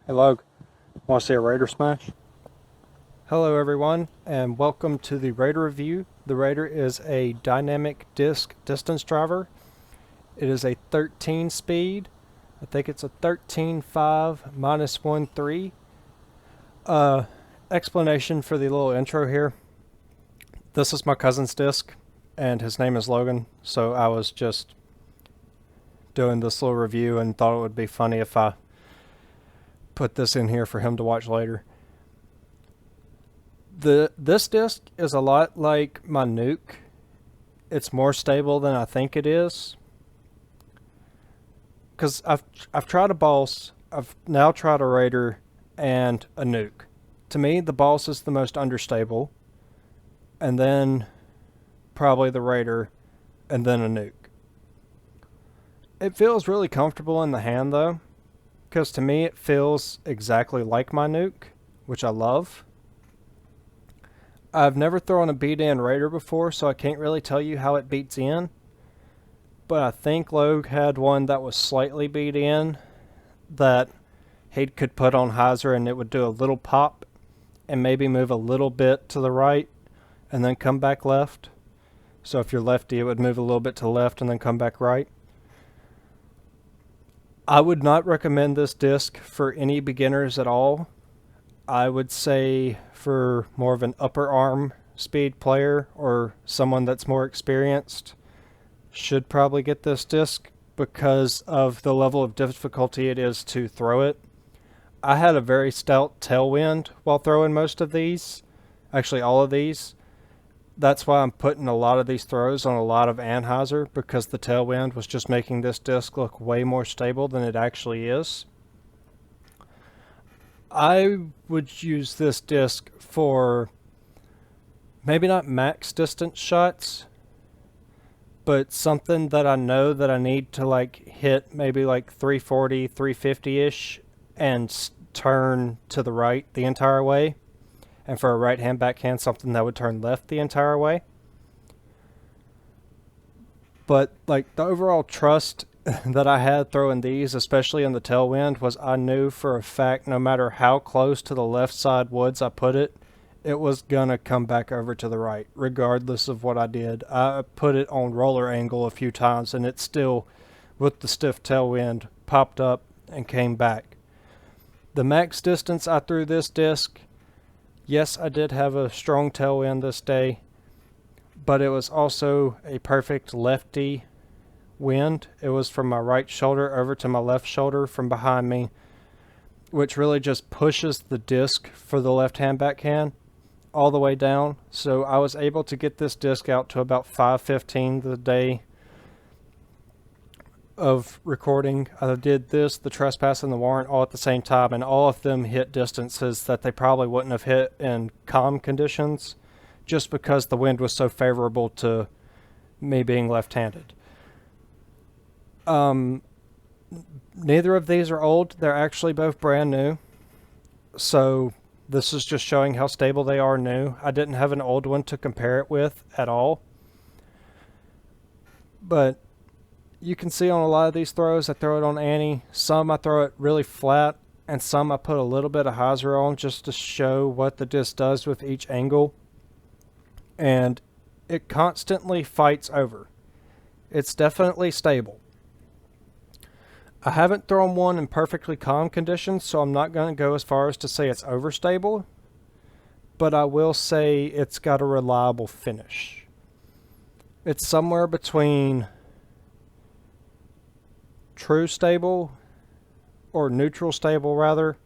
Hey Log, want to see a Raider smash? Hello everyone, and welcome to the Raider review. The Raider is a dynamic disc distance driver. It is a 13 speed. I think it's a 13.5 minus 1.3. Explanation for the little intro here. This is my cousin's disc, and his name is Logan, so I was just doing this little review and thought it would be funny if I put this in here for him to watch later. This disc is a lot like my Nuke. It's more stable than I think it is. Because I've tried a Boss, I've now tried a Raider, and a Nuke. To me, the Boss is the most understable, and then probably the Raider, and then a Nuke. It feels really comfortable in the hand though, because to me it feels exactly like my Nuke, which I love. I've never thrown a beat-in Raider before, so I can't really tell you how it beats in. But I think Logue had one that was slightly beat in, that he could put on hyzer and it would do a little pop, and maybe move a little bit to the right, and then come back left. So if you're lefty, it would move a little bit to the left and then come back right. I would not recommend this disc for any beginners at all. I would say for more of an upper arm speed player or someone that's more experienced should probably get this disc because of the level of difficulty it is to throw it. I had a very stout tailwind while throwing most of these, actually all of these. That's why I'm putting a lot of these throws on a lot of anhyzer, because the tailwind was just making this disc look way more stable than it actually is. I would use this disc for maybe not max distance shots, but something that I know that I need to like hit maybe like 340, 350-ish and turn to the right the entire way. And for a right hand backhand, something that would turn left the entire way. But like the overall trust that I had throwing these, especially in the tailwind, was I knew for a fact no matter how close to the left side woods I put it, it was gonna come back over to the right, regardless of what I did. I put it on roller angle a few times and it still, with the stiff tailwind, popped up and came back. The max distance I threw this disc, yes, I did have a strong tailwind this day, but it was also a perfect lefty wind. It was from my right shoulder over to my left shoulder from behind me, which really just pushes the disc for the left hand backhand all the way down. So I was able to get this disc out to about 5:15 the day of recording. I did this, the trespass, and the warrant all at the same time, and all of them hit distances that they probably wouldn't have hit in calm conditions, just because the wind was so favorable to me being left-handed. Neither of these are old. They're actually both brand new. So this is just showing how stable they are new. I didn't have an old one to compare it with at all. But you can see on a lot of these throws, I throw it on Annie. Some I throw it really flat, and some I put a little bit of hyzer on just to show what the disc does with each angle. And it constantly fights over. It's definitely stable. I haven't thrown one in perfectly calm conditions, so I'm not going to go as far as to say it's overstable, but I will say it's got a reliable finish. It's somewhere between true stable, or neutral stable rather,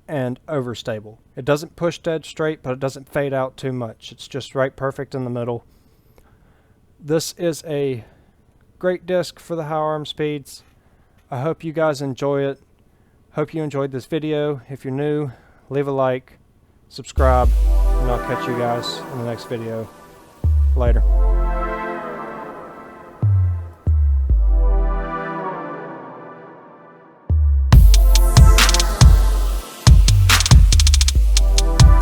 and overstable. It doesn't push dead straight, but it doesn't fade out too much. It's just right perfect in the middle. This is a great disc for the high arm speeds. I hope you guys enjoy it. Hope you enjoyed this video. If you're new, leave a like, subscribe, and I'll catch you guys in the next video. Later.